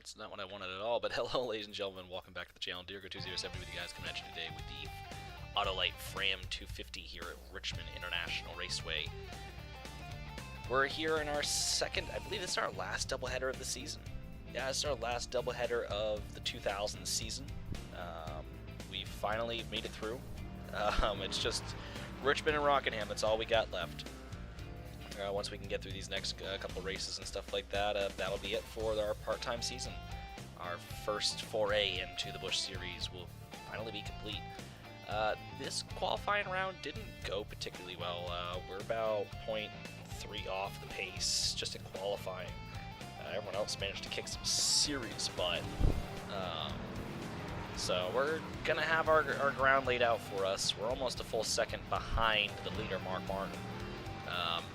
That's not what I wanted at all, but hello, ladies and gentlemen. Welcome back to the channel. Diergo207 with you guys, coming at you today with the Autolite Fram 250 here at Richmond International Raceway. We're here in our second, I believe this is our last doubleheader of the season. Yeah, this is our last doubleheader of the 2000 season. We finally made it through. It's just Richmond and Rockingham. That's all we got left. Once we can get through these next couple races and stuff like that, that'll be it for our part-time season. Our first foray into the Busch Series will finally be complete. This qualifying round didn't go particularly well. We're about 0.3 off the pace just in qualifying. Everyone else managed to kick some serious butt. So we're going to have our ground laid out for us. We're almost a full second behind the leader, Mark Martin.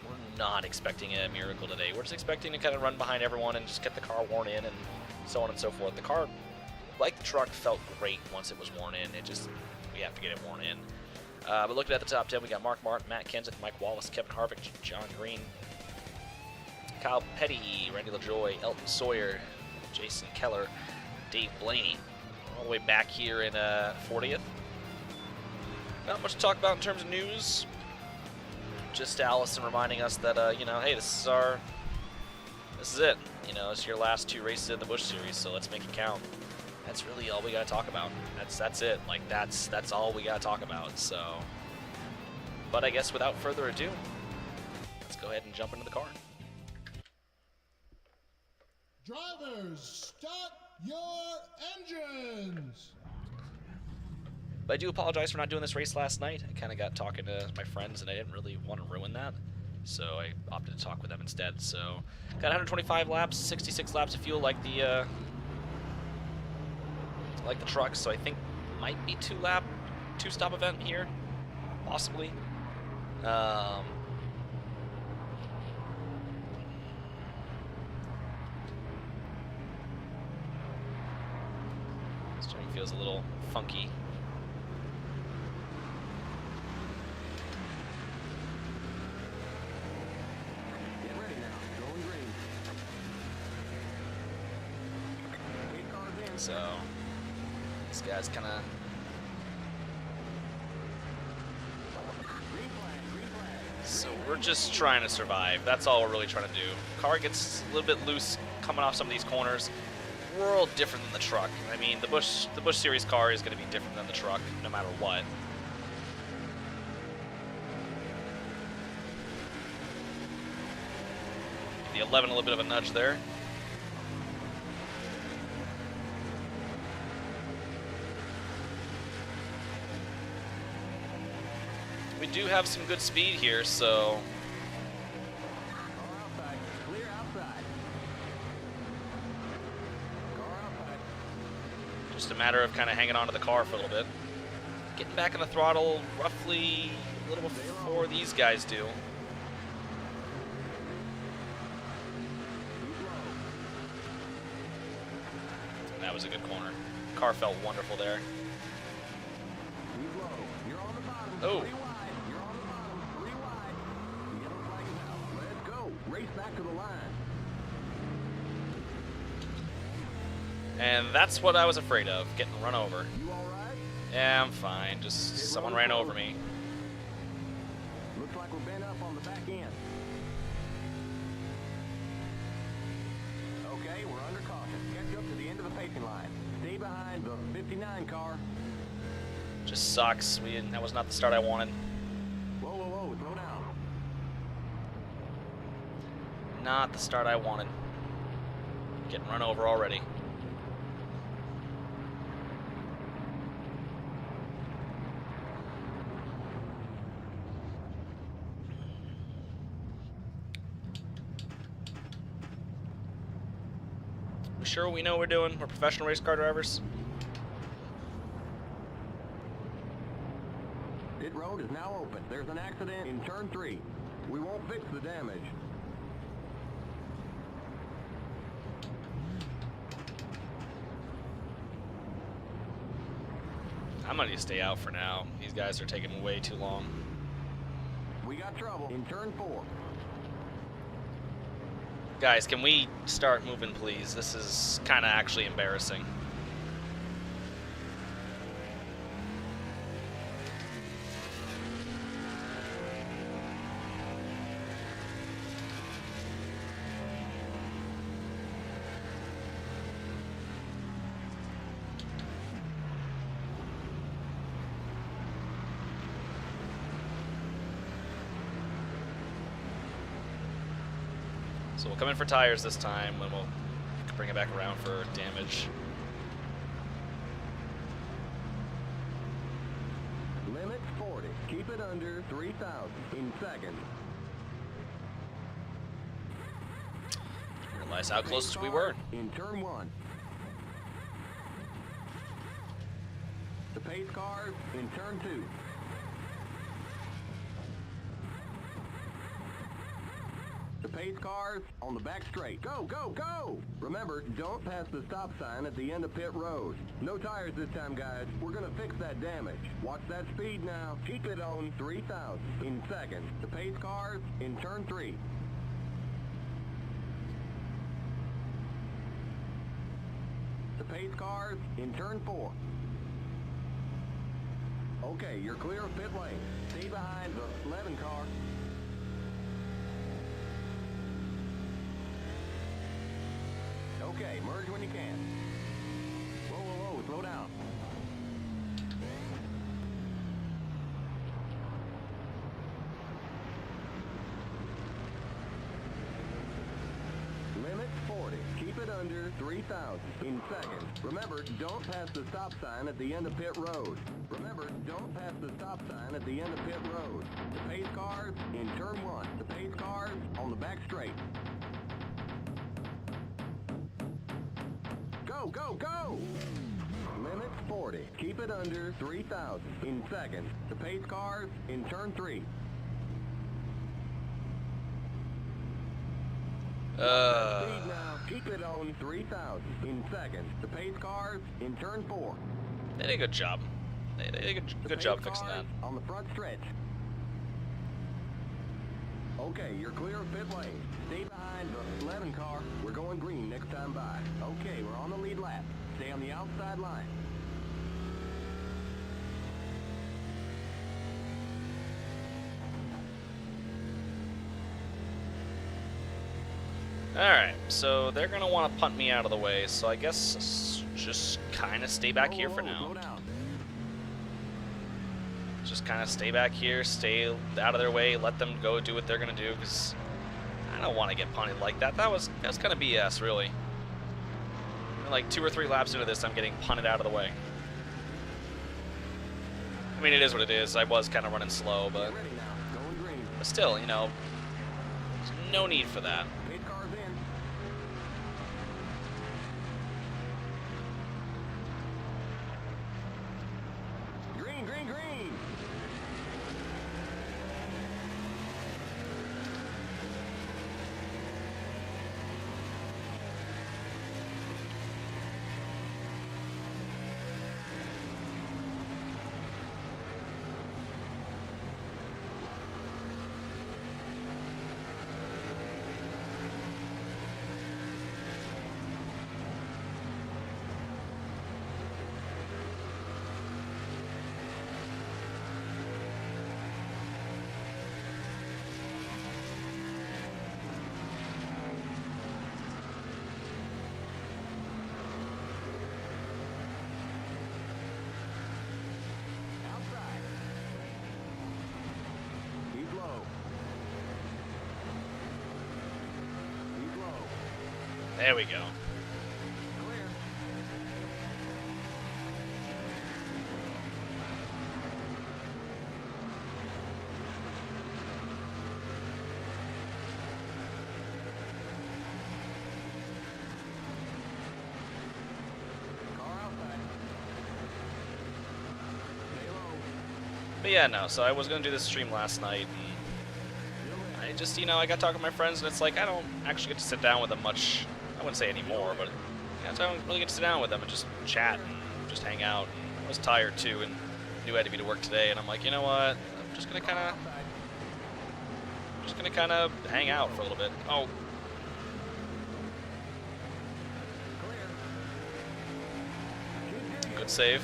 We're not expecting a miracle today. We're just expecting to kind of run behind everyone and just get the car worn in and so on and so forth. The car, like the truck, felt great once it was worn in. We have to get it worn in. But looking at the top 10, we got Mark Martin, Matt Kenseth, Mike Wallace, Kevin Harvick, John Green, Kyle Petty, Randy LaJoy, Elton Sawyer, Jason Keller, Dave Blaney. All the way back here in 40th. Not much to talk about in terms of news. Just Allison reminding us that, you know, hey, this is it. You know, it's your last two races in the Busch Series, so let's make it count. That's really all we gotta talk about. That's it. Like that's all we gotta talk about. So, but I guess without further ado, let's go ahead and jump into the car. Drivers, start your engines! But I do apologize for not doing this race last night. I kind of got talking to my friends, and I didn't really want to ruin that. So I opted to talk with them instead. So got 125 laps, 66 laps of fuel like the truck. So I think might be two-stop event here, possibly. Steering feels a little funky. So this guy's kind of we're just trying to survive. That's all we're really trying to do. Car gets a little bit loose coming off some of these corners. World different than the truck. I mean, the Busch Series car is going to be different than the truck no matter what. The 11 a little bit of a nudge there. We do have some good speed here, so just a matter of kind of hanging on to the car for a little bit. Getting back in the throttle roughly a little before these guys do. And that was a good corner. Car felt wonderful there. Oh. Back to the line. And that's what I was afraid of, getting run over. You all right? Yeah, I'm fine. Just someone ran over me. Looks like we're bent up on the back end. Okay, we're under caution. Catch up to the end of the pacing line. Stay behind the 59 car. Just sucks. That was not the start I wanted. Whoa, whoa, whoa, slow down. Not the start I wanted. Getting run over already. We sure we know what we're doing? We're professional race car drivers. Pit road is now open. There's an accident in turn 3. We won't fix the damage. I'm gonna need to stay out for now. These guys are taking way too long. We got trouble in turn 4. Guys, can we start moving, please? This is kind of actually embarrassing. So we'll come in for tires this time, and we'll bring it back around for damage. Limit 40. Keep it under 3,000 in seconds. Realize how close we were. In turn 1. The pace cars in turn 2. The pace cars on the back straight. Go, go, go! Remember, don't pass the stop sign at the end of pit road. No tires this time, guys. We're gonna fix that damage. Watch that speed now. Keep it on 3,000 in seconds. The pace cars in turn 3. The pace cars in turn 4. Okay, you're clear of pit lane. Stay behind the 11 car. Okay, merge when you can. Whoa, whoa, whoa, slow down. Limit 40. Keep it under 3,000 in seconds. Remember, don't pass the stop sign at the end of pit road. Remember, don't pass the stop sign at the end of pit road. The pace cars in turn 1. The pace cars on the back straight. Go, go, go! Limit 40. Keep it under 3,000 in seconds. The pace cars in turn 3. Speed now. Keep it on 3,000 in seconds. The pace cars in turn 4. They did a good job. They did a good job fixing that. On the front stretch. Okay, you're clear of pit lane. Stay behind the 11 car. We're going green next time by. Okay, we're on the lead lap. Stay on the outside line. Alright, so they're going to want to punt me out of the way, so I guess just kind of stay back here for now. Just kind of stay back here, stay out of their way, let them go do what they're going to do, because I don't want to get punted like that. That was kind of BS, really. Like 2 or 3 laps into this, I'm getting punted out of the way. I mean, it is what it is. I was kind of running slow, but still, you know, there's no need for that. There we go. But yeah, no, so I was going to do this stream last night, and I just, you know, I got talking to my friends, and it's like, I don't actually get to sit down with them much. I wouldn't say anymore, but yeah, so I don't really get to sit down with them and just chat and just hang out. And I was tired too, and knew I had to be to work today, and I'm like, you know what? I'm just gonna kind of hang out for a little bit. Oh, Good save.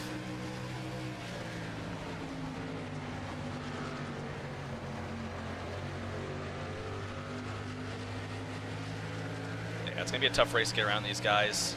Yeah, it's going to be a tough race to get around these guys.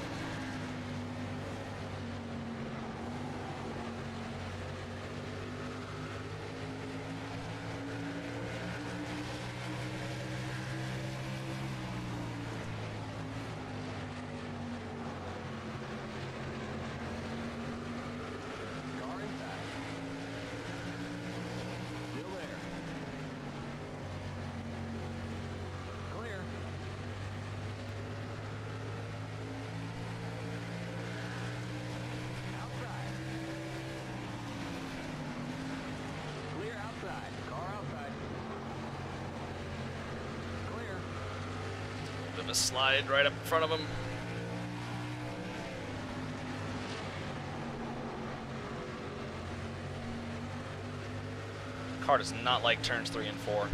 Bit of a slide right up in front of him. Car does not like turns 3 and 4.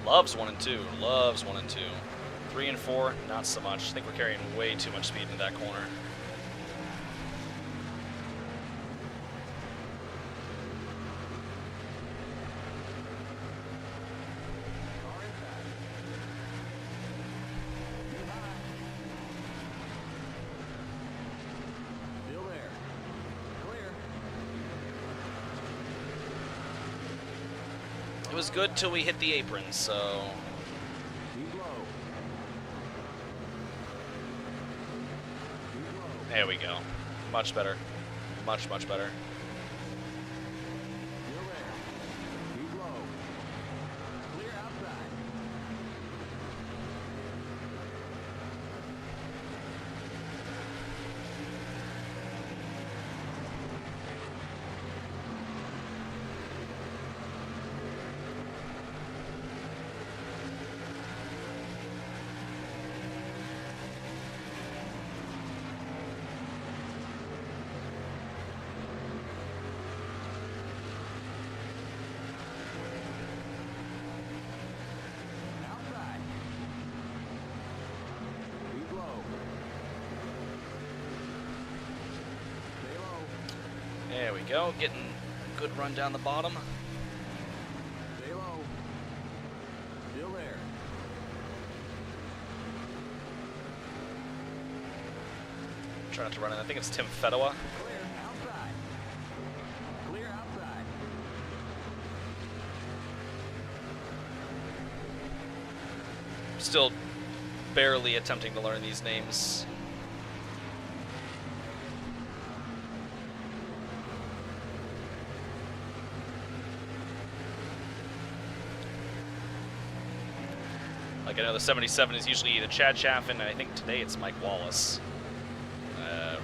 Loves 1 and 2. Loves 1 and 2. 3 and 4, not so much. I think we're carrying way too much speed into that corner. It was good till we hit the apron, so... There we go. Much better. Much, much better. There we go, getting a good run down the bottom. Stay low. Still there. Try not to run in. I think it's Tim Fedowa. Clear outside. Clear outside. Still barely attempting to learn these names. Like, I know the 77 is usually either Chad Chaffin, and I think today it's Mike Wallace.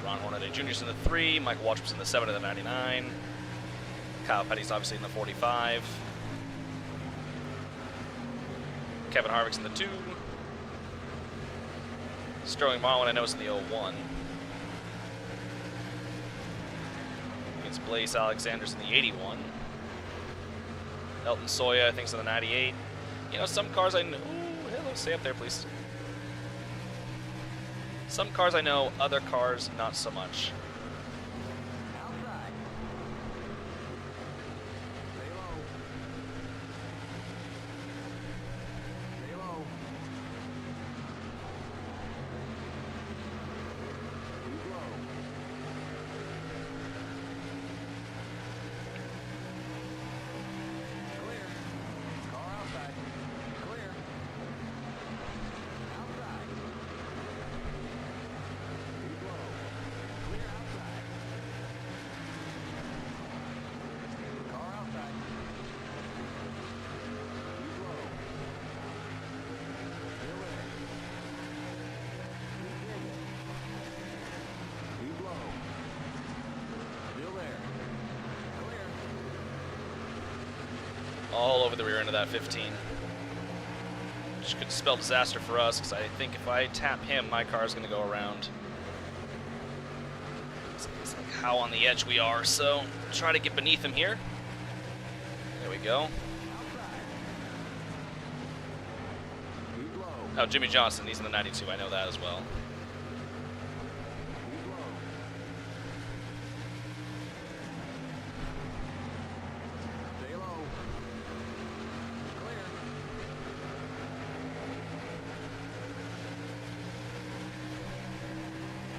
Ron Hornaday Jr.'s in the 3, Michael Waltrip's in the 7 of the 99. Kyle Petty's obviously in the 45. Kevin Harvick's in the 2. Sterling Marlin, I know, is in the 01. It's Blaise Alexander's in the 81. Elton Soya, I think, is in the 98. You know, some cars I know... Ooh, hello, stay up there, please. Some cars I know, other cars not so much. Outside. Stay low. Stay low. Keep low. Clear. Car outside. Clear. Outside. Keep low. Clear outside. Car outside. Keep low. Still there. Continue. Keep low. Still there. Clear. All over the rear end of that 15. Which could spell disaster for us, because I think if I tap him, my car's going to go around. It's like how on the edge we are, so try to get beneath him here. There we go. Outside. Keep low. Oh, Jimmy Johnson, he's in the 92. I know that as well. Stay low. Clear.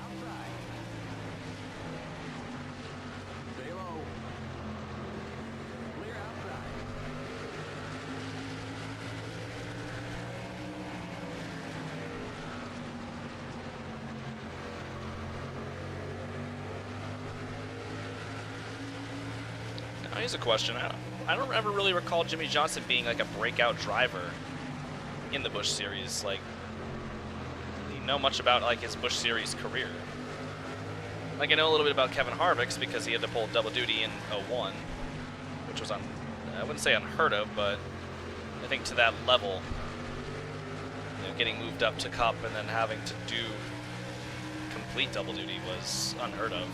Outside. Stay low. Clear outside. Now, here's a question. I don't ever really recall Jimmy Johnson being like a breakout driver in the Busch Series. Like, do you know much about like his Busch Series career? Like, I know a little bit about Kevin Harvick's because he had to pull double duty in 01, which was I wouldn't say unheard of, but I think to that level, you know, getting moved up to Cup and then having to do complete double duty was unheard of.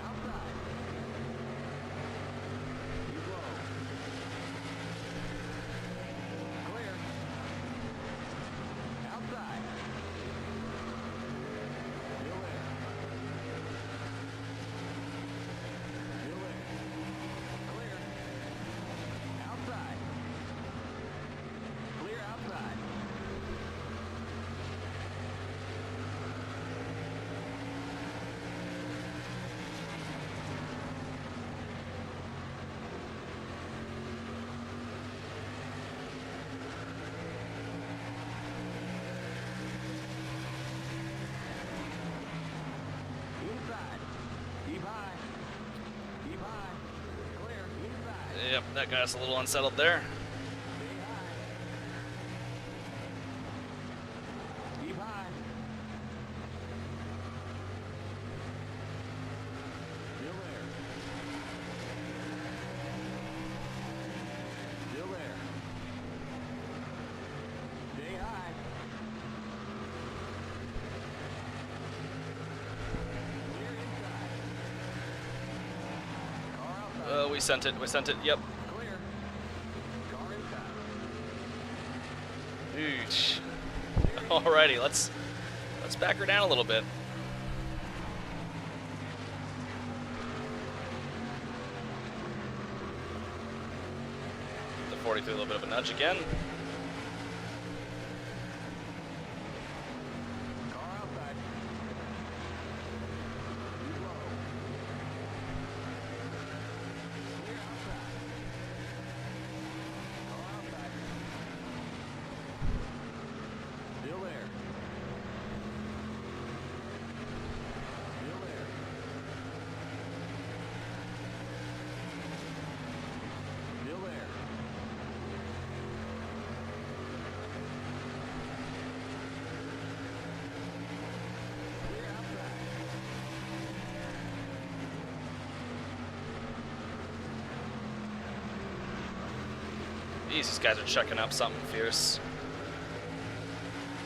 Outside. Keep low. Clear. Outside. Still there. Still there. Clear. Outside. Clear outside. Inside. Keep high. Keep high. Clear. Inside. Yep, that guy's a little unsettled there. Stay high. Keep high. Still there. Still there. Stay high. Clear inside. Car outside. We sent it. We sent it. Yep. Clear. Car inside. Eesh. Alrighty, let's back her down a little bit. The 43, a little bit of a nudge again. Car outside. Too low. Clear outside. Car outside. Still there. Still there. Still there. Clear outside. These guys are chucking up something fierce.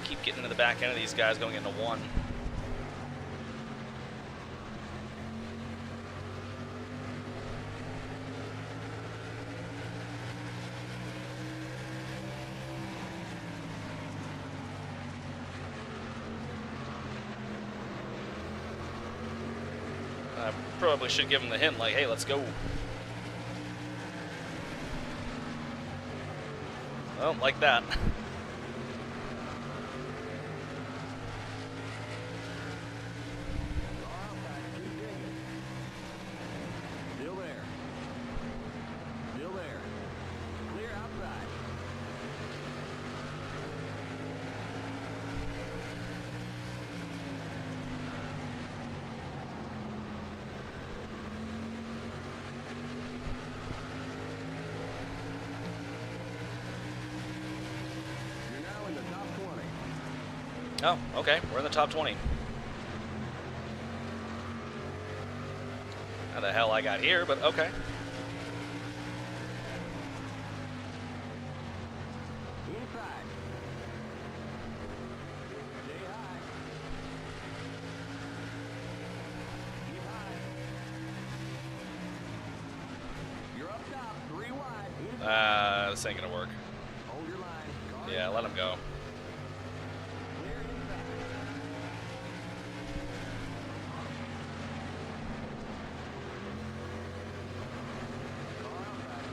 Keep getting into the back end of these guys going into one. I probably should give them the hint, like, hey, let's go. Well, like that. Car outside. Keep digging. Still there. Still there. Clear outside. You're now in the top 20. Oh, okay, we're in the top 20. How the hell I got here, but okay. Inside. Stay high. Keep high. You're up top, 3 wide. Inside. This ain't gonna work. Yeah, let him go. Clear inside. Car outside.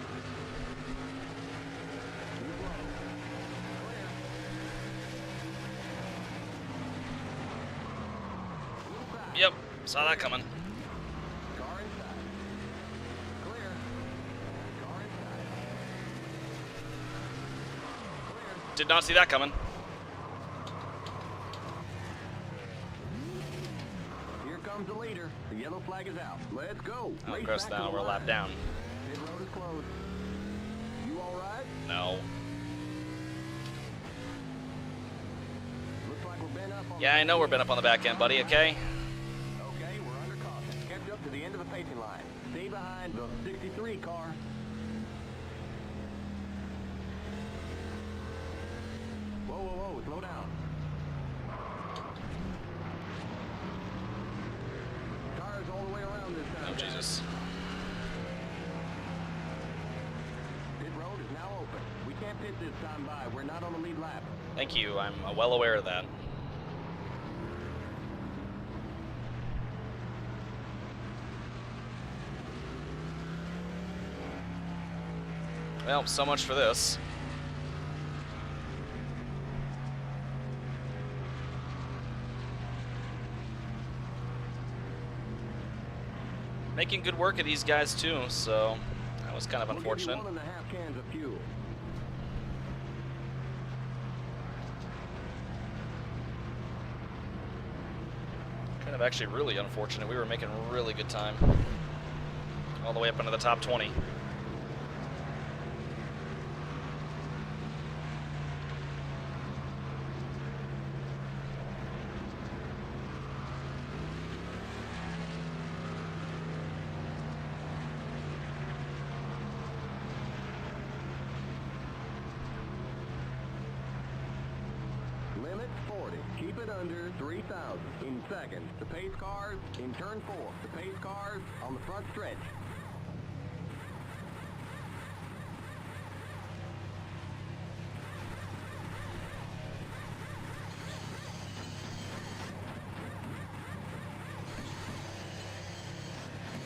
Too low. Clear. Inside. Yep, saw that coming. Car inside. Clear. Car inside. Clear. Did not see that coming. Here comes the leader. The yellow flag is out. Let's go. Oh, Race gross, back to now the we're a lap line. down. Pit road is closed. You all right? No. Looks like we're bent up on Yeah, I know we're bent up on the back end, buddy, okay? Okay, we're under caution. Kept up to the end of the pacing line. Stay behind the 63 car. Whoa, whoa, whoa, slow down. Tires all the way around this time. Oh, guys. Jesus. Pit road is now open. We can't pit this time by. We're not on the lead lap. Thank you, I'm well aware of that. Well, so much for this. Making good work of these guys too, so that was kind of We'll give you unfortunate. 1.5 cans of fuel. Kind of actually really unfortunate. We were making really good time. All the way up into the top 20. Limit 40. Keep it under 3,000 in seconds. The pace cars in turn 4. The pace cars on the front stretch.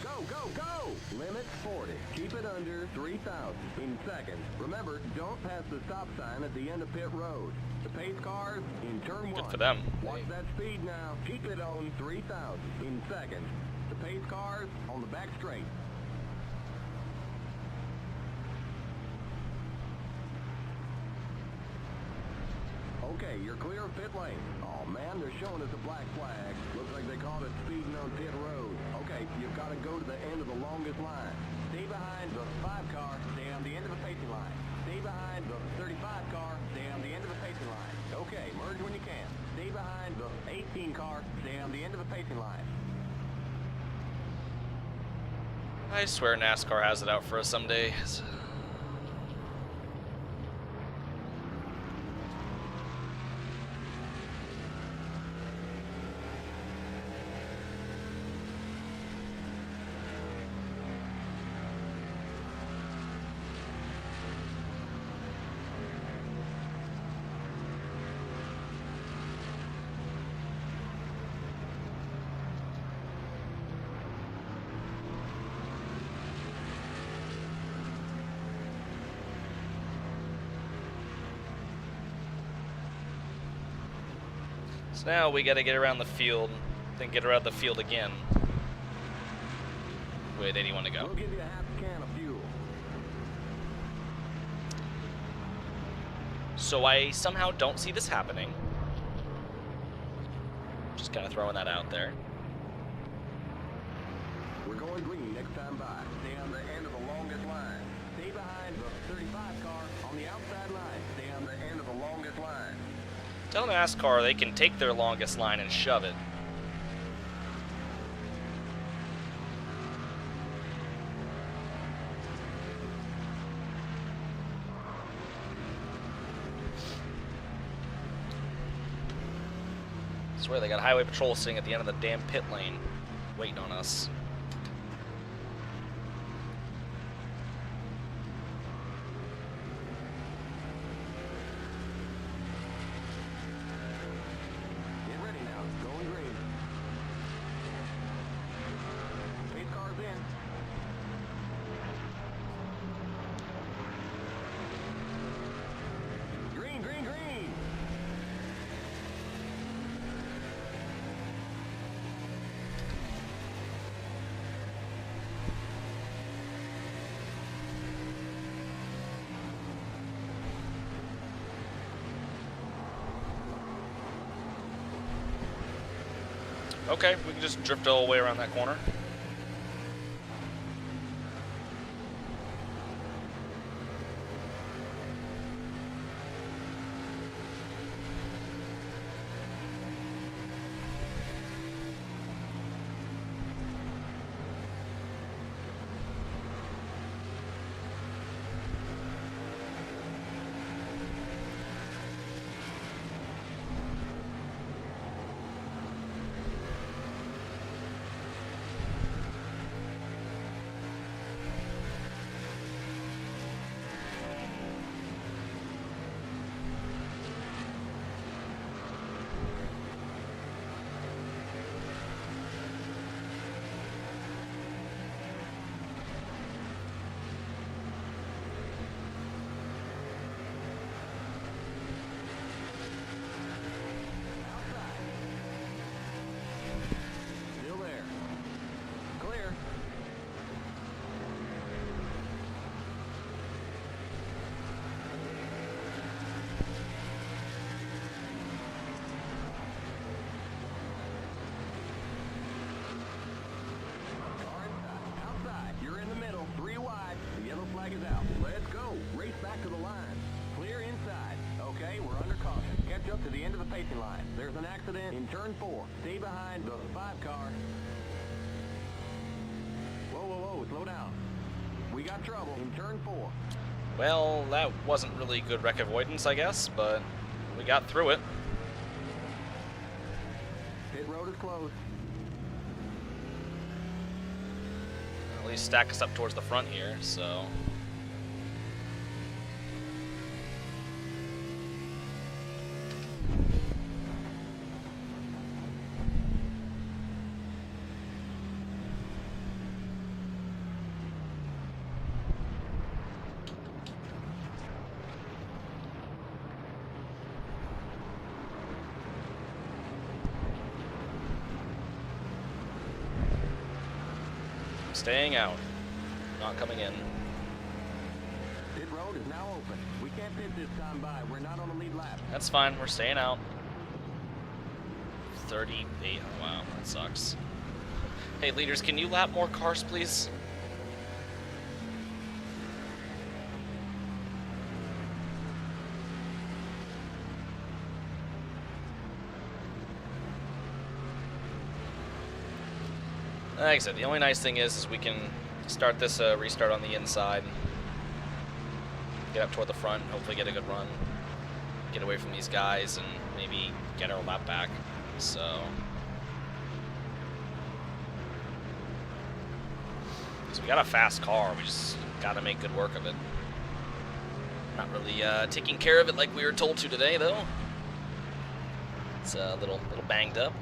Go, go, go! Limit 40. Keep it under 3,000 in seconds. Remember, don't pass the stop sign at the end of pit road. The pace cars in turn 1. Good for them. Watch that speed now. Keep it on 3,000 in seconds. The pace cars on the back straight. Okay, you're clear of pit lane. Oh man, they're showing us a black flag. Looks like they called it speeding on pit road. Okay, you've got to go to the end of the longest line. Stay behind the 5 car, stay on the end of the pacing line. Stay behind the 35 car, stay on the end of the pacing line. Okay, merge when you can. Stay behind the 18 car, stay on the end of the pacing line. I swear NASCAR has it out for us some days. So now we got to get around the field, then get around the field again. With 81 to go. We'll give you a half can of fuel. So I somehow don't see this happening. Just kind of throwing that out there. We're going green next time by. Stay on the end of the longest line. Stay behind the 35 car on the outside line. Stay on the end of the longest line. Tell NASCAR they can take their longest line and shove it. I swear they got highway patrol sitting at the end of the damn pit lane, waiting on us. Okay, we can just drift all the way around that corner. Still there. Clear. Car inside. Outside. You're in the middle. 3 wide. The yellow flag is out. Let's go. Race back to the line. Clear inside. Okay, we're under caution. Catch up to the end of the pacing line. There's an accident in turn 4. Stay behind the 5 car. Whoa, whoa, whoa. Slow down. We got trouble in turn 4. Well, that wasn't really good wreck avoidance, I guess, but we got through it. Pit road is closed. At least stack us up towards the front here, so... Staying out, not coming in. Pit road is now open. We can't pit this time by. We're not on the lead lap. That's fine, we're staying out. 38, oh wow, that sucks. Hey leaders, can you lap more cars, please? Like I said, the only nice thing is we can start this restart on the inside, get up toward the front, hopefully get a good run, get away from these guys, and maybe get our lap back. So, because we got a fast car, we just got to make good work of it. Not really taking care of it like we were told to today, though. It's a little banged up.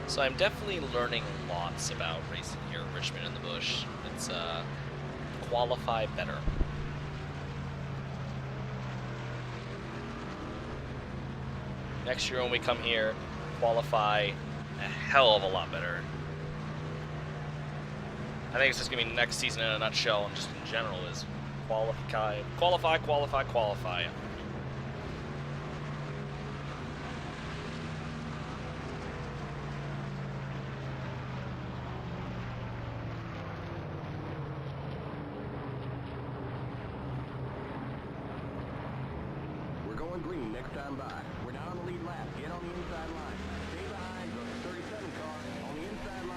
So I'm definitely learning lots about racing here at Richmond in the Busch. It's qualify better. Next year when we come here, qualify a hell of a lot better. I think it's just gonna be next season in a nutshell, and just in general is qualify. going green next time by. We're not on the lead lap. Get on the inside line. Stay behind the 37 car on the inside line.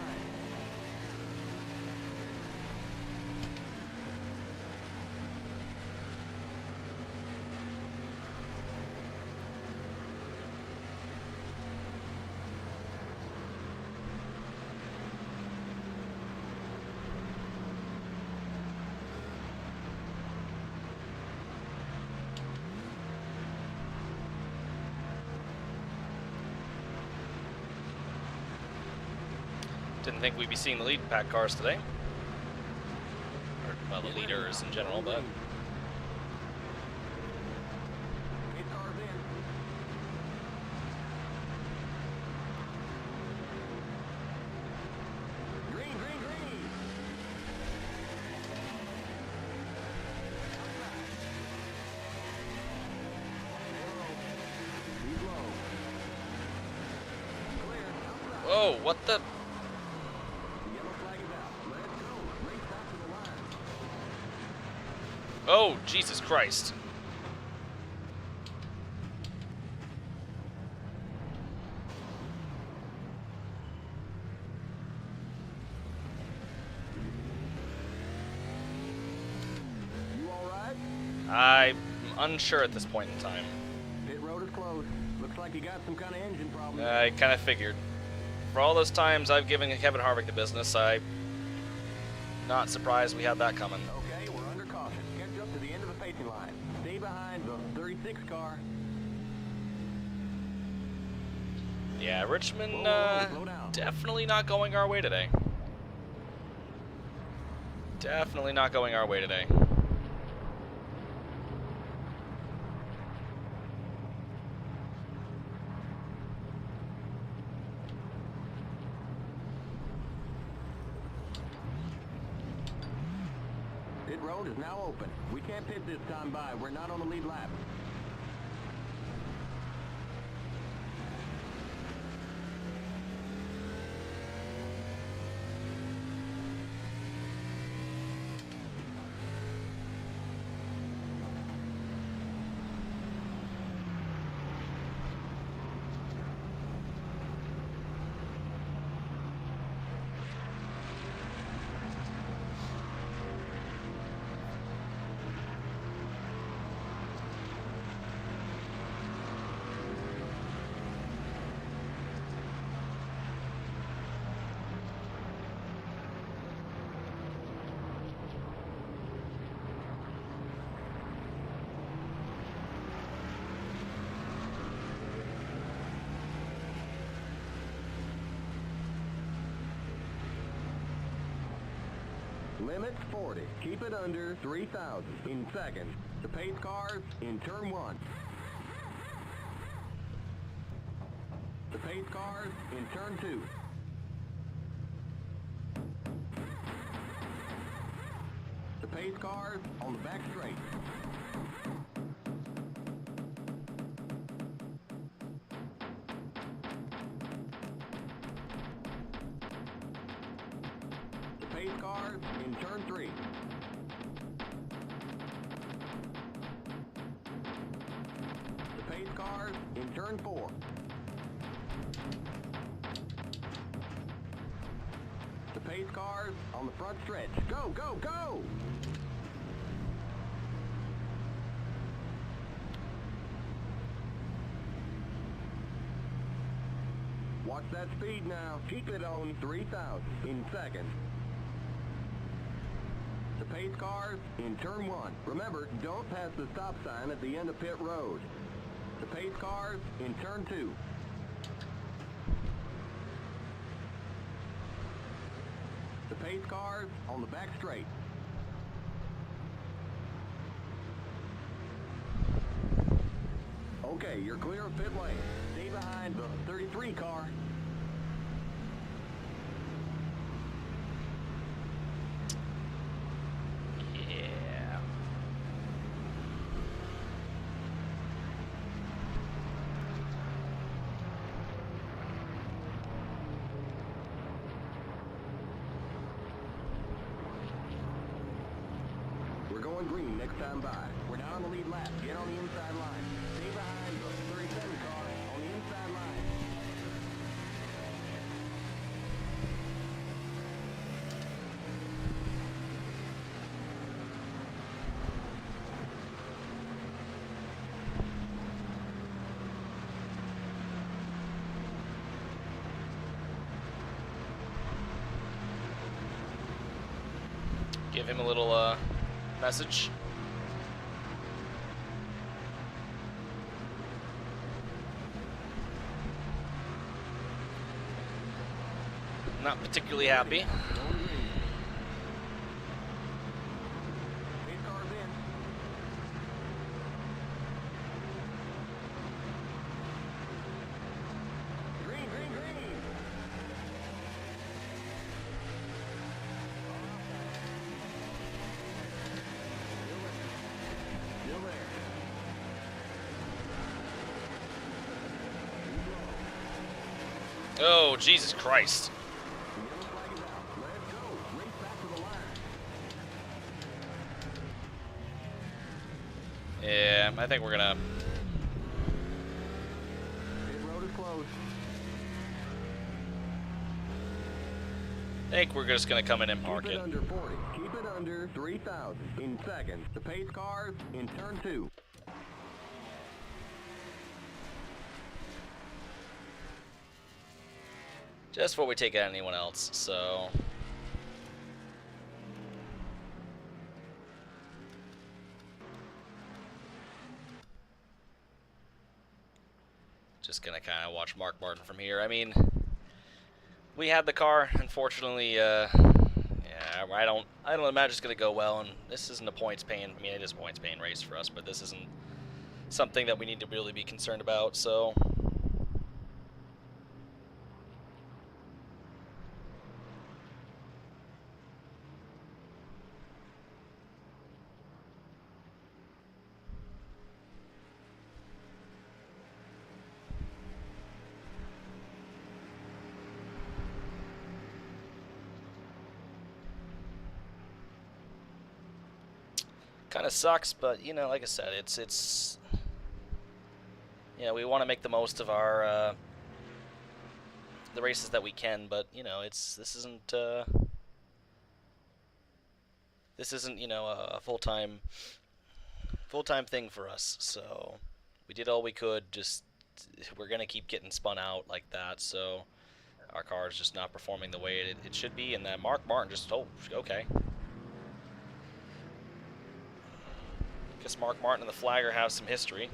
Didn't think we'd be seeing the lead pack cars today. Or, well, the leaders in general, but... Pit cars in. Green, green, green. Keep low. Clear. Outside. Whoa, what the... The yellow flag is out. Let's go. Race back to the line. Oh, Jesus Christ. You all right? I'm unsure at this point in time. Pit road is closed. Looks like you got some kind of engine problem. I kind of figured. For all those times I've given Kevin Harvick the business, I'm not surprised we had that coming. Okay, we're under caution. Catch up to the end of the pacing line. Stay behind the 36 car. Yeah, Richmond, Whoa, slow down. definitely not going our way today. Definitely not going our way today. Pit road is now open. We can't pit this time by. We're not on the lead lap. Limit 40. Keep it under 3,000 in seconds. The pace cars in turn 1. The pace cars in turn 2. The pace cars on the back straight. The pace cars in turn 3. The pace cars in turn 4. The pace cars on the front stretch. Go, go, go! Watch that speed now. Keep it on 3,000 in seconds. The pace cars in turn 1. Remember, don't pass the stop sign at the end of pit road. The pace cars in turn 2. The pace cars on the back straight. Okay, you're clear of pit lane. Stay behind the 33 car. Yeah. We're going on green next time by. We're not on the lead lap. Get on the inside line. Stay behind the 37 car on the inside line. Give him a little message. Not particularly happy. Pace car's in. Green, green, green. Still there. Oh, Jesus Christ. The yellow flag is out. Let's go. Race back to the line. Yeah, I think we're gonna. Pit road is closed. I think we're just gonna come in and park Keep it it. under 40. Keep it under 3,000 in seconds. The pace cars in turn 2. Just before we take out anyone else, so. Just gonna kind of watch Mark Martin from here. I mean, we had the car, unfortunately. Yeah, I don't imagine it's gonna go well. And this isn't a points paying. I mean, it is a points paying race for us, but this isn't something that we need to really be concerned about. So. Kind of sucks, but you know, like I said, it's you know, we want to make the most of our the races that we can, but you know, this isn't you know a full-time thing for us. So we did all we could. Just we're gonna keep getting spun out like that. So our car is just not performing the way it should be, and that Mark Martin just okay. Guess Mark Martin and the Flagger have some history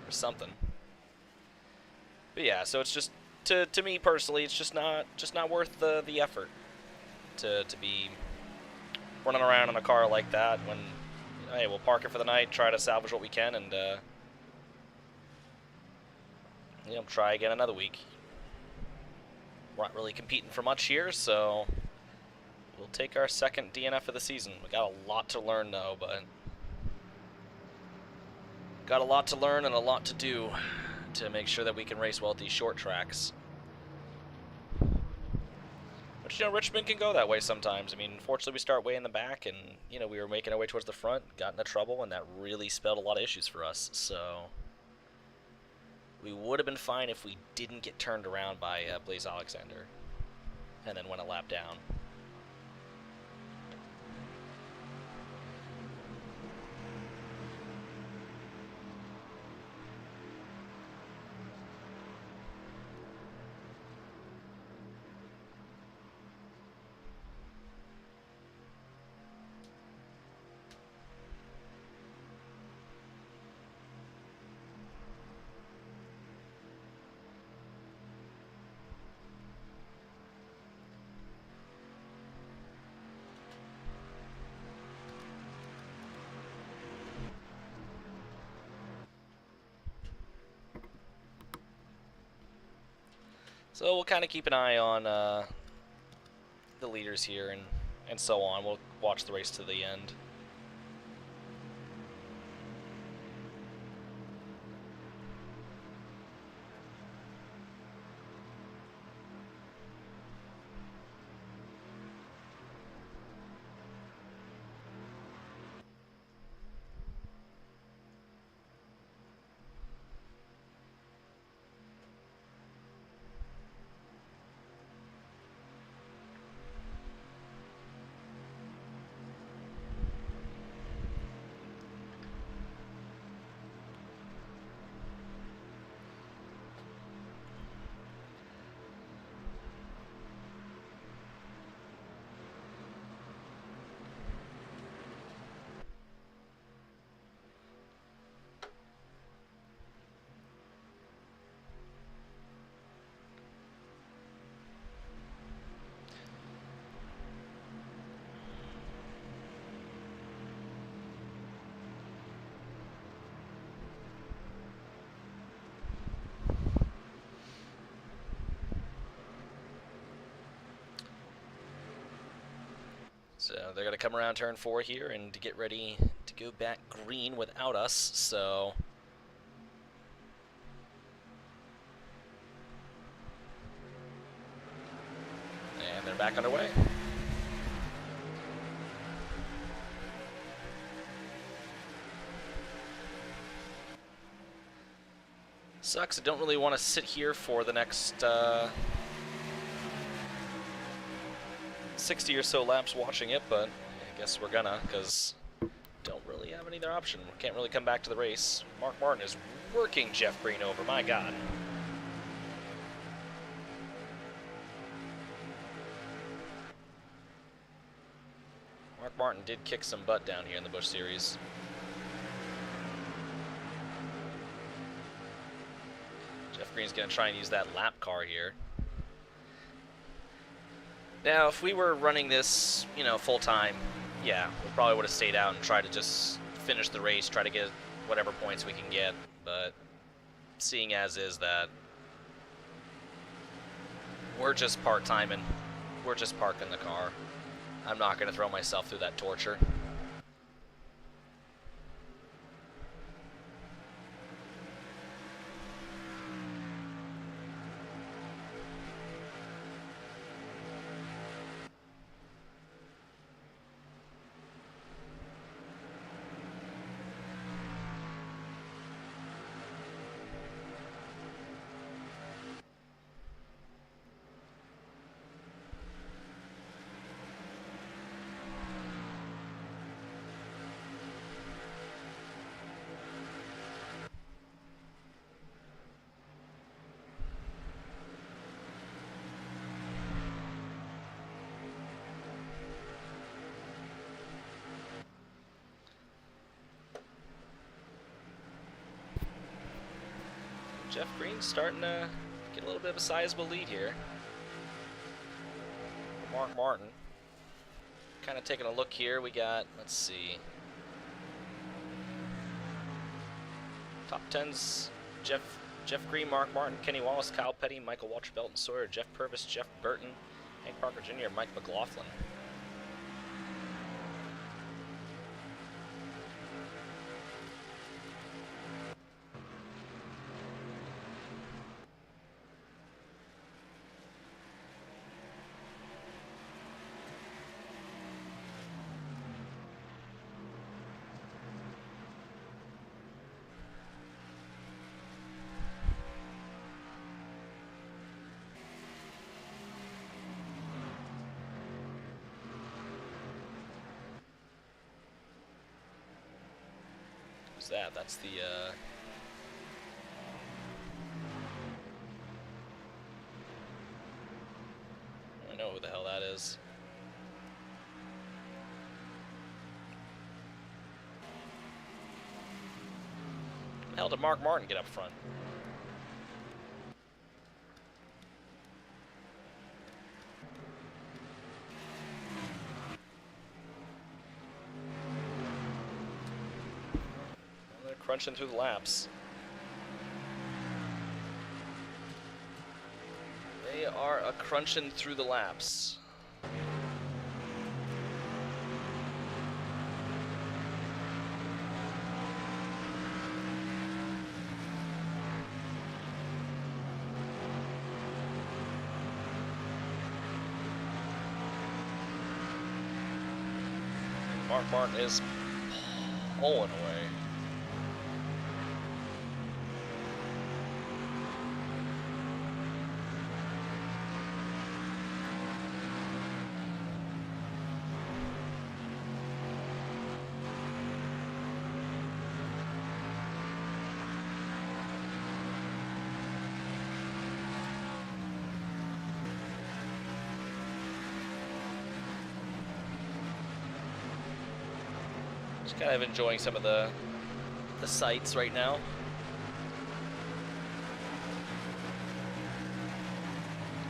or something. But yeah, so it's just to me personally, it's just not worth the effort to be running around in a car like that when hey, we'll park it for the night, try to salvage what we can, and you know, try again another week. We're not really competing for much here, so we'll take our second DNF of the season. We got a lot to learn though, but got a lot to learn and a lot to do to make sure that we can race well at these short tracks. But you know, Richmond can go that way sometimes. I mean, unfortunately, we start way in the back, and you know, we were making our way towards the front, got into trouble, and that really spelled a lot of issues for us. So we would have been fine if we didn't get turned around by Blaze Alexander, and then went a lap down. So we'll kind of keep an eye on the leaders here and so on. We'll watch the race to the end. So they're going to come around turn 4 here and to get ready to go back green without us. So and they're back underway. Sucks. I don't really want to sit here for the next 60 or so laps watching it, but I guess we're gonna, because don't really have any other option. We can't really come back to the race. Mark Martin is working Jeff Green over. My God. Mark Martin did kick some butt down here in the Busch Series. Jeff Green's going to try and use that lap car here. Now, if we were running this, you know, full-time, yeah, we probably would have stayed out and tried to just finish the race, try to get whatever points we can get. But seeing as is that we're just part-timing, we're just parking the car, I'm not going to throw myself through that torture. Jeff Green's starting to get a little bit of a sizable lead here. Mark Martin. Kind of taking a look here. We got, let's see. Top 10s, Jeff Green, Mark Martin, Kenny Wallace, Kyle Petty, Michael Waltrip, Belton Sawyer, Jeff Purvis, Jeff Burton, Hank Parker Jr., Mike McLaughlin. Who's that? That's the I don't know who the hell that is. How the hell did Mark Martin get up front? Crunching through the laps. They are crunching through the laps. Mark Martin is pulling away. Just kind of enjoying some of the sights right now.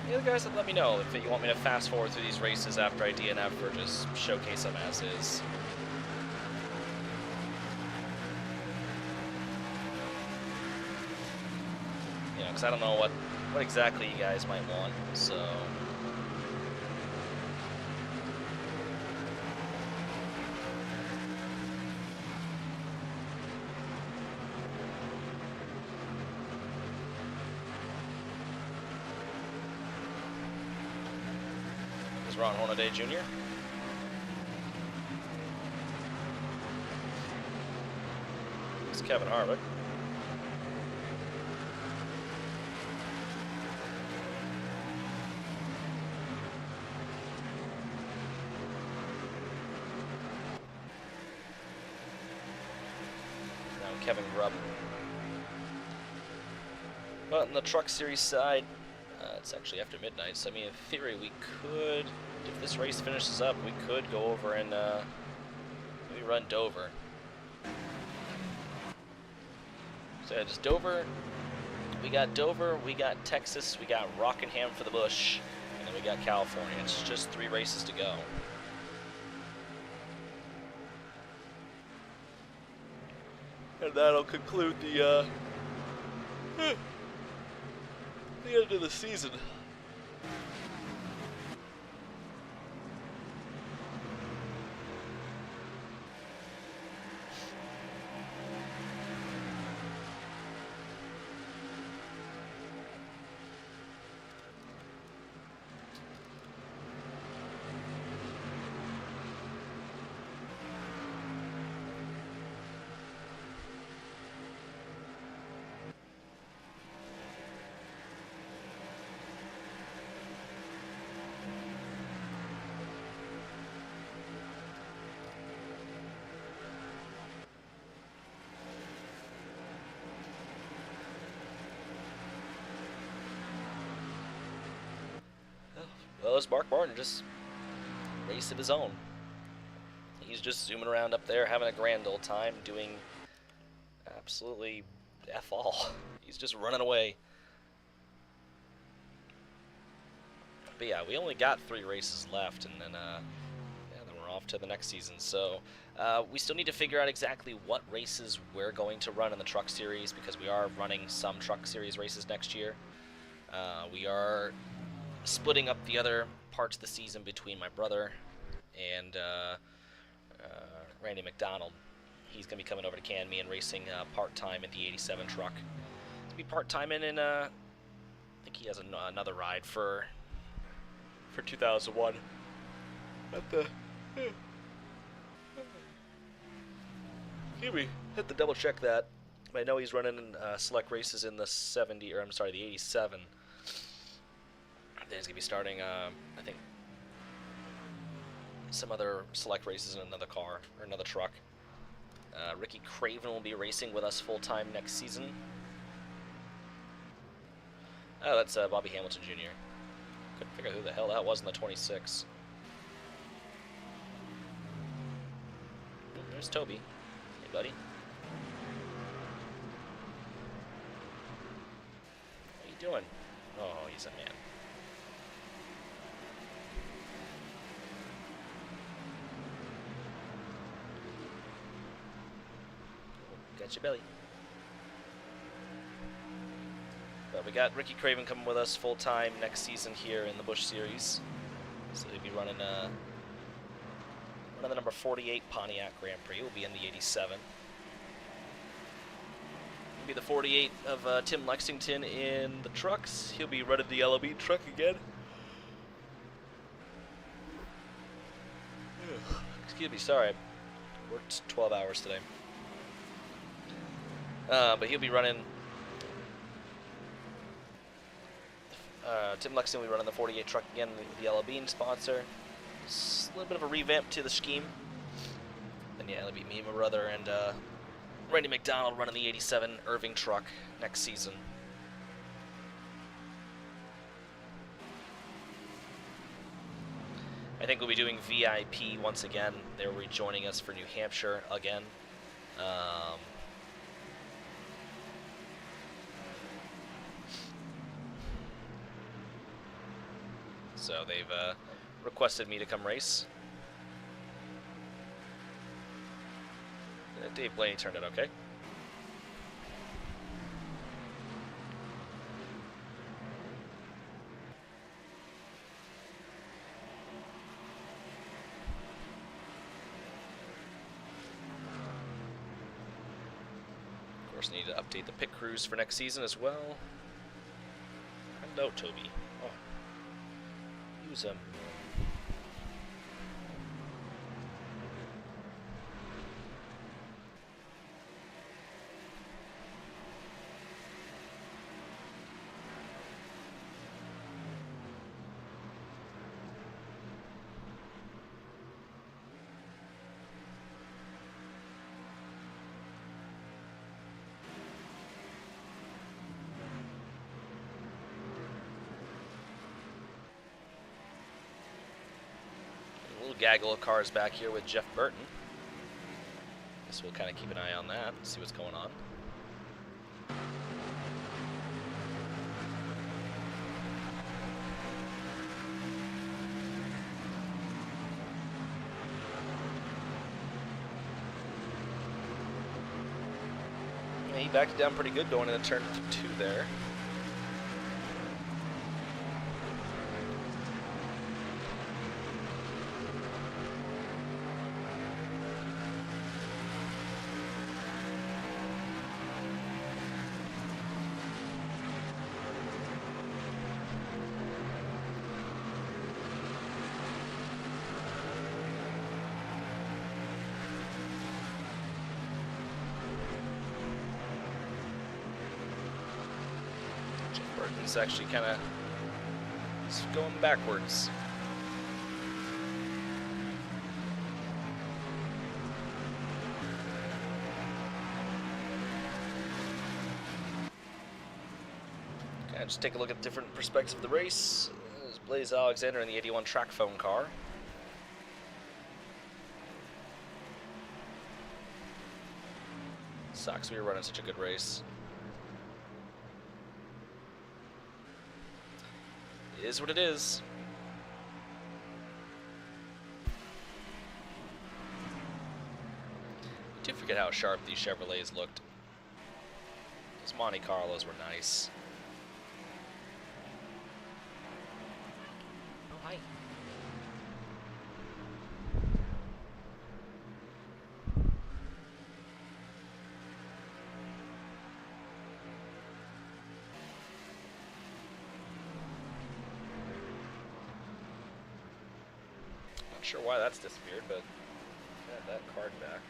The other guys, let me know if you want me to fast forward through these races after I DNF or just showcase them as is. You know, because I don't know what exactly you guys might want, so. Ron Hornaday Jr. It's Kevin Harvick. Now Kevin Grubb. But on the Truck Series side, it's actually after midnight, so I mean, in theory, we could, if this race finishes up, we could go over and maybe run Dover. So yeah, just Dover. We got Dover, we got Texas, we got Rockingham for the Busch, and then we got California. It's just 3 races to go. And that'll conclude the end of the season. Well, it's Mark Martin, just race of his own. He's just zooming around up there, having a grand old time, doing absolutely F all. He's just running away. But yeah, we only got 3 races left, and then, yeah, then we're off to the next season. So we still need to figure out exactly what races we're going to run in the Truck Series, because we are running some Truck Series races next year. We are splitting up the other parts of the season between my brother and Randy McDonald. He's going to be coming over to CanMe and racing part-time in the 87 truck. To be part-time in, I think he has another ride for 2001. Excuse me, had to double check that. I know he's running select races in the 70, or I'm sorry, the 87. Then he's going to be starting, I think, some other select races in another car, or another truck. Ricky Craven will be racing with us full-time next season. Oh, that's Bobby Hamilton Jr. Couldn't figure out who the hell that was in the 26. There's Toby. Hey, buddy. What are you doing? Oh, he's a man. Got your belly. But we got Ricky Craven coming with us full time next season here in the Busch Series. So he'll be running the number 48 Pontiac Grand Prix. He'll be in the 87. He'll be the 48 of Tim Lexington in the trucks. He'll be running the LOB truck again. Excuse me, sorry. I worked 12 hours today. But he'll be running. Tim Lexington will be running the 48 truck again, the Yellow Bean sponsor. It's a little bit of a revamp to the scheme. Then yeah, it'll be me, my brother, and Randy McDonald running the 87 Irving truck next season. I think we'll be doing VIP once again. They're rejoining us for New Hampshire again. So they've requested me to come race. Dave Blaney turned it okay. Of course, need to update the pit crews for next season as well. Hello, Toby. Oh. Use gaggle of cars back here with Jeff Burton. Guess we'll kind of keep an eye on that, see what's going on. He backed down pretty good going into turn 2 there. It's actually kind of going backwards. Okay, just take a look at different perspectives of the race. There's Blaze Alexander in the 81 track phone car. Sucks we were running such a good race. It is what it is. I do forget how sharp these Chevrolets looked. Those Monte Carlos were nice. Oh, hi. Not sure why that's disappeared, but add that card back.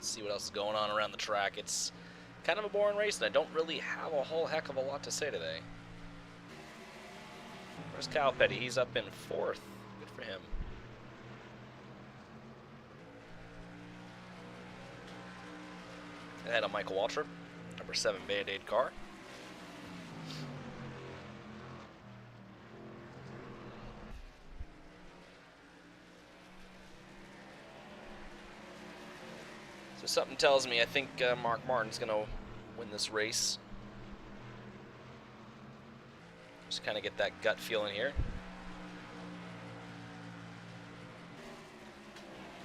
See what else is going on around the track. It's kind of a boring race, and I don't really have a whole heck of a lot to say today. Where's Kyle Petty? He's up in 4th. Good for him. Ahead of Michael Waltrip, number 7 Band-Aid car. Something tells me I think Mark Martin's going to win this race. Just kind of get that gut feeling here.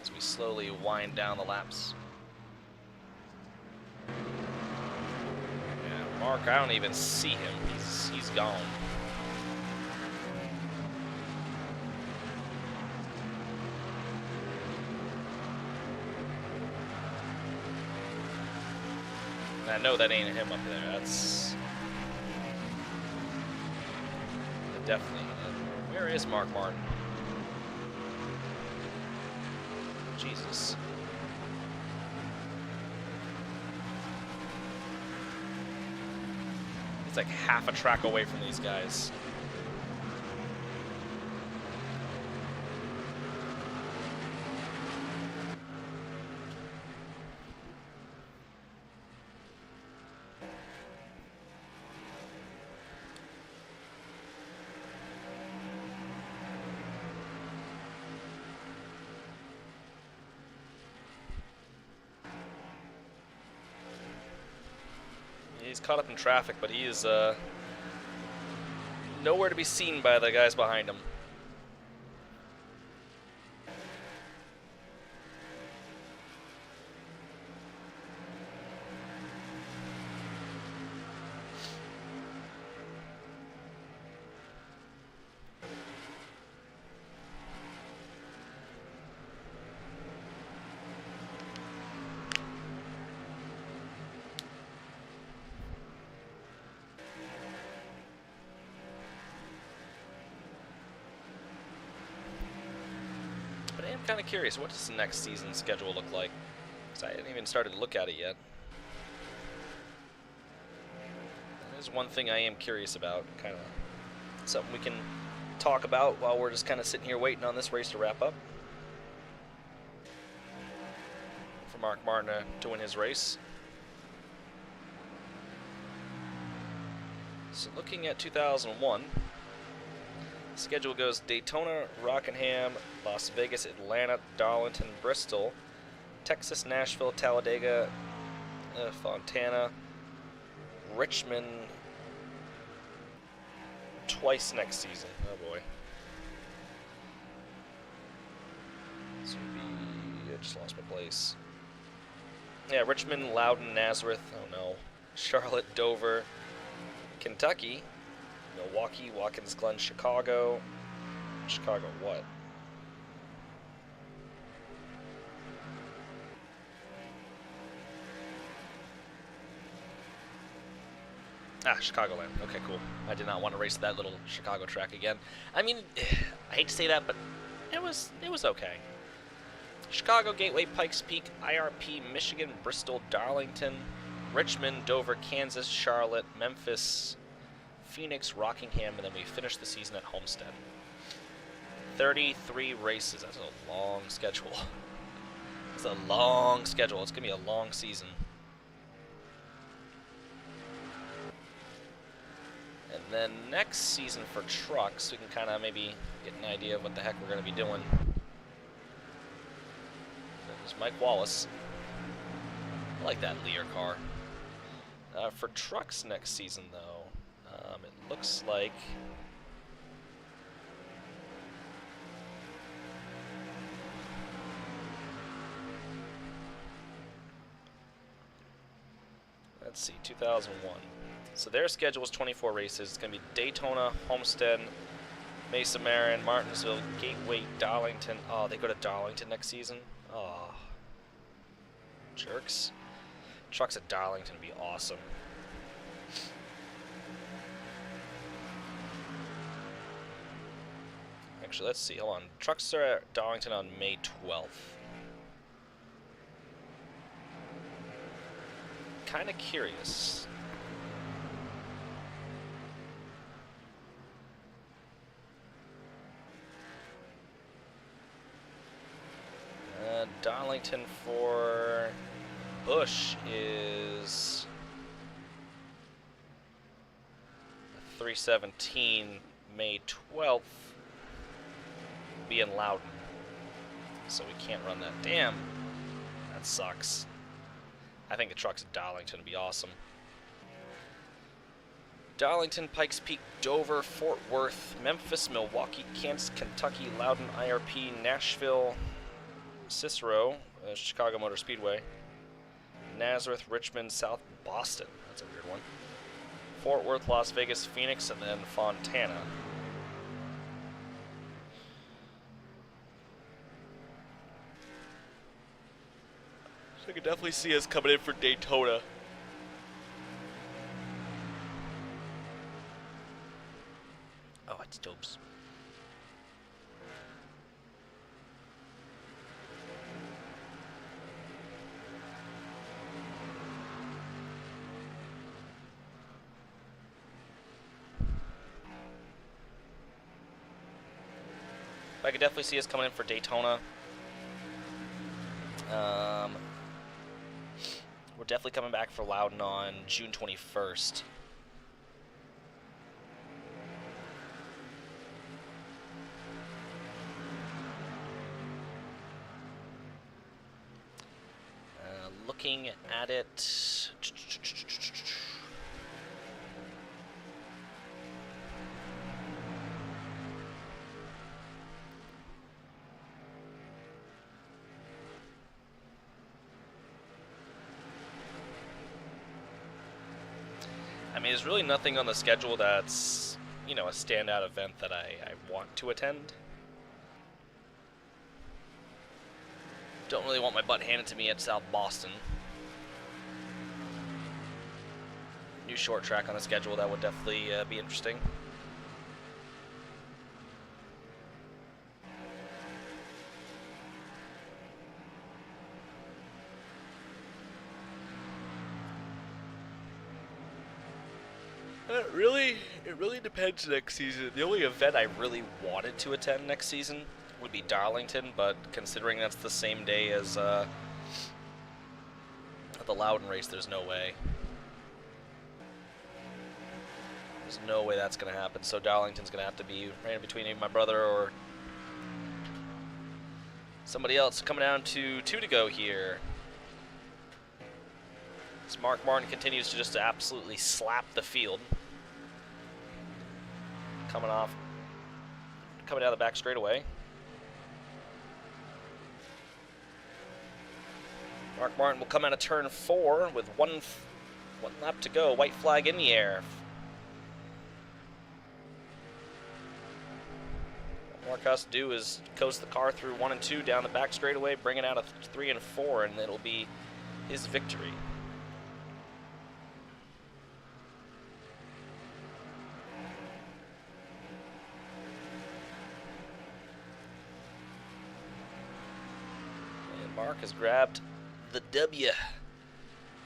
As we slowly wind down the laps. Yeah, Mark, I don't even see him. He's gone. I know that ain't him up there. That's definitely. Where is Mark Martin? Jesus. It's like half a track away from these guys. He's caught up in traffic, but he is nowhere to be seen by the guys behind him. am kind of curious, what does the next season's schedule look like? Because I hadn't even started to look at it yet. There's one thing I am curious about, kind of something we can talk about while we're just kind of sitting here waiting on this race to wrap up. For Mark Martin to win his race. So looking at 2001, the schedule goes Daytona, Rockingham, Las Vegas, Atlanta, Darlington, Bristol, Texas, Nashville, Talladega, Fontana, Richmond, twice next season. Oh boy. This would be, I just lost my place. Yeah, Richmond, Loudon, Nazareth, oh no, Charlotte, Dover, Kentucky, Milwaukee, Watkins Glen, Chicago. Chicago what? Ah, Chicagoland. Okay, cool. I did not want to race that little Chicago track again. I mean, I hate to say that, but it was okay. Chicago, Gateway, Pikes Peak, IRP, Michigan, Bristol, Darlington, Richmond, Dover, Kansas, Charlotte, Memphis, Phoenix, Rockingham, and then we finish the season at Homestead. 33 races. That's a long schedule. It's a long schedule. It's going to be a long season. And then next season for trucks, we can kind of maybe get an idea of what the heck we're going to be doing. There's Mike Wallace. I like that Lear car. For trucks next season, though, it looks like let's see, 2001. So their schedule is 24 races. It's going to be Daytona, Homestead, Mesa Marin, Martinsville, Gateway, Darlington. Oh, they go to Darlington next season? Oh, jerks. Trucks at Darlington would be awesome. Actually, let's see. Hold on. Trucks are at Darlington on May 12th. Kind of curious. Darlington for Busch is 317, May 12th, be in Loudon. So we can't run that. Damn, that sucks. I think the trucks at Darlington would be awesome. Darlington, Pikes Peak, Dover, Fort Worth, Memphis, Milwaukee, Kansas, Kentucky, Loudon, IRP, Nashville, Cicero, Chicago Motor Speedway, Nazareth, Richmond, South Boston. That's a weird one. Fort Worth, Las Vegas, Phoenix, and then Fontana. So I could definitely see us coming in for Daytona. Oh, it's dopes. I could definitely see us coming in for Daytona. We're definitely coming back for Loudon on June 21st. Looking at it... I mean, there's really nothing on the schedule that's, you know, a standout event that I want to attend. Don't really want my butt handed to me at South Boston. New short track on the schedule, that would definitely be interesting. It really depends next season. The only event I really wanted to attend next season would be Darlington, but considering that's the same day as the Loudon race, there's no way. There's no way that's going to happen, so Darlington's going to have to be right in between my brother or somebody else. Coming down to 2 to go here. As Mark Martin continues to just absolutely slap the field. Coming down the back straightaway. Mark Martin will come out of turn 4 with one lap to go. White flag in the air. All Mark has to do is coast the car through 1 and 2 down the back straightaway, bring it out of 3 and 4, and it'll be his victory. And Mark has grabbed the W,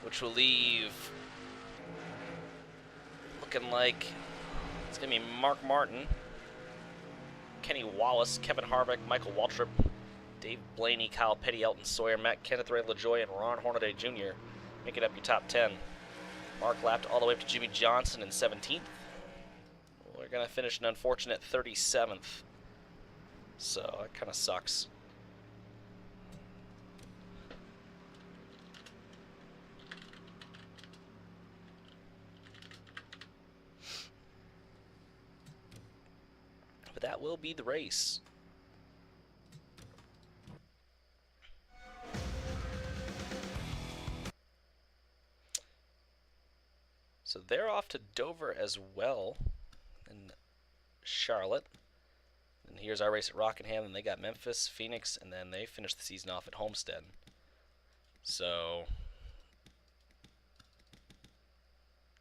which will leave looking like it's going to be Mark Martin, Kenny Wallace, Kevin Harvick, Michael Waltrip, Dave Blaney, Kyle Petty, Elton Sawyer, Matt Kenneth Ray LaJoy, and Ron Hornaday Jr. making up your top 10. Mark lapped all the way up to Jimmy Johnson in 17th. We're going to finish an unfortunate 37th. So that kind of sucks. But that will be the race. So they're off to Dover as well, and Charlotte. And here's our race at Rockingham, and they got Memphis, Phoenix, and then they finished the season off at Homestead. So,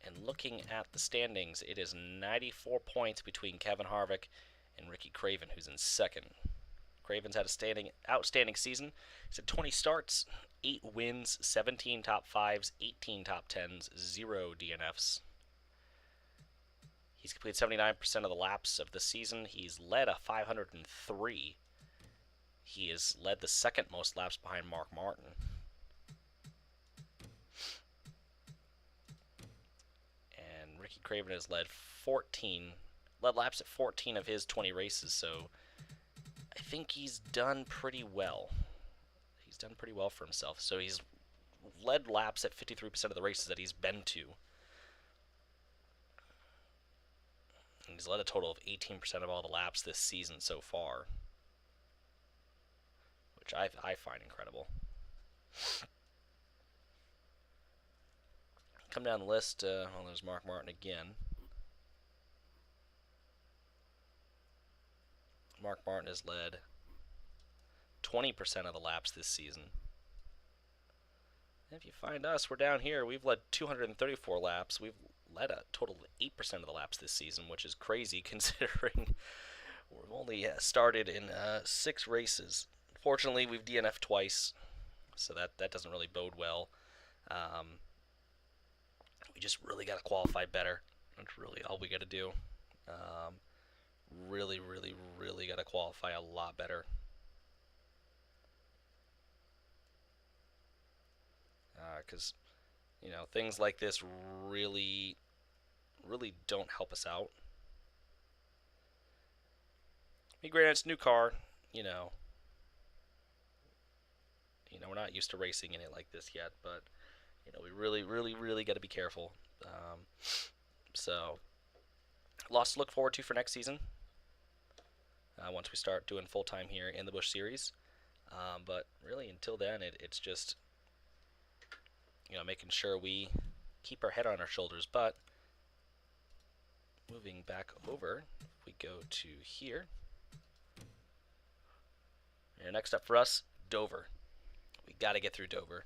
and looking at the standings, it is 94 points between Kevin Harvick and Ricky Craven, who's in second. Craven's had a outstanding season. He's had 20 starts, 8 wins, 17 top 5s, 18 top 10s, 0 DNFs. He's completed 79% of the laps of the season. He's led a 503. He has led the second most laps behind Mark Martin. And Ricky Craven has led laps at 14 of his 20 races, so I think he's done pretty well. He's done pretty well for himself. So he's led laps at 53% of the races that he's been to. And he's led a total of 18% of all the laps this season so far, which I find incredible. Come down the list, there's Mark Martin again. Mark Martin has led 20% of the laps this season. And if you find us, we're down here. We've led 234 laps. We've led a total of 8% of the laps this season, which is crazy considering we've only started in 6 races. Fortunately, we've DNF'd twice, so that doesn't really bode well. We just really got to qualify better. That's really all we got to do. Really got to qualify a lot better. Because, things like this really don't help us out. Granted, it's a new car, we're not used to racing in it like this yet, but, we really got to be careful. So, lots to look forward to for next season. Once we start doing full-time here in the Busch Series. But really, until then, it's just, making sure we keep our head on our shoulders. But moving back over, if we go to here. And next up for us, Dover. We got to get through Dover.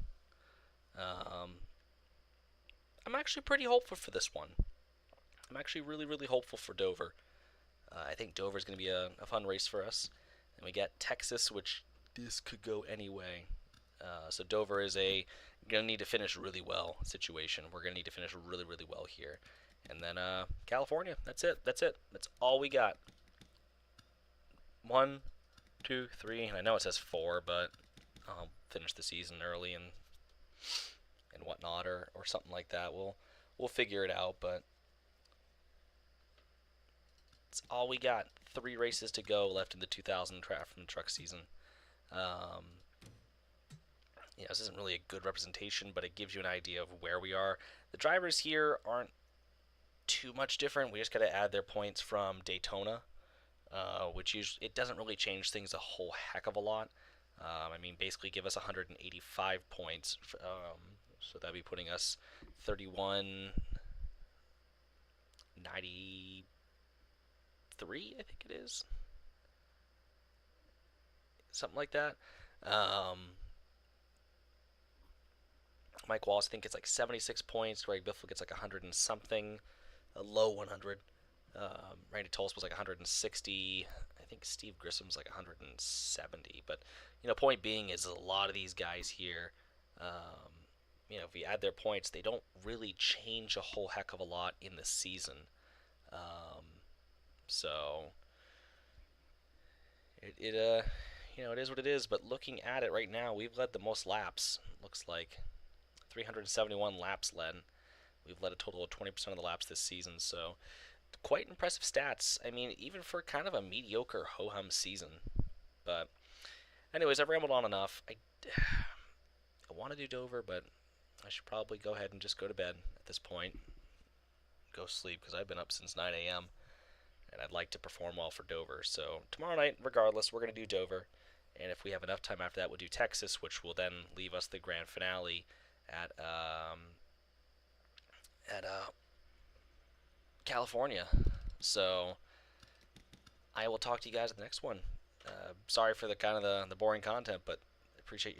I'm actually pretty hopeful for this one. I'm actually really hopeful for Dover. I think Dover is going to be a fun race for us. And we got Texas, which this could go any way. So Dover is going to need to finish really well situation. We're going to need to finish really well here. And then California. That's it. That's it. That's all we got. 1, 2, 3. And I know it says 4, but I'll finish the season early and whatnot, or something like that. We'll figure it out, but it's all we got. 3 races to go left in the 2000 from truck season. This isn't really a good representation, but it gives you an idea of where we are. The drivers here aren't too much different. We just got to add their points from Daytona, which usually it doesn't really change things a whole heck of a lot. Basically give us 185 points. So that'd be putting us 3193, I think it is. Something like that. Mike Wallace, I think, gets like 76 points. Greg Biffle gets like 100 and something, a low 100. Randy Toles was like 160. I think Steve Grissom's like 170. But, point being is a lot of these guys here, if we add their points, they don't really change a whole heck of a lot in the season. So it is what it is. But looking at it right now, we've led the most laps. Looks like 371 laps led. We've led a total of 20% of the laps this season, so quite impressive stats. Even for kind of a mediocre ho-hum season. But anyways, I've rambled on enough. I want to do Dover, but I should probably go ahead and just go to bed at this point. Go sleep, because I've been up since 9 a.m., and I'd like to perform well for Dover. So tomorrow night, regardless, we're going to do Dover. And if we have enough time after that, we'll do Texas, which will then leave us the grand finale at California. So I will talk to you guys at the next one. Sorry for the boring content, but appreciate your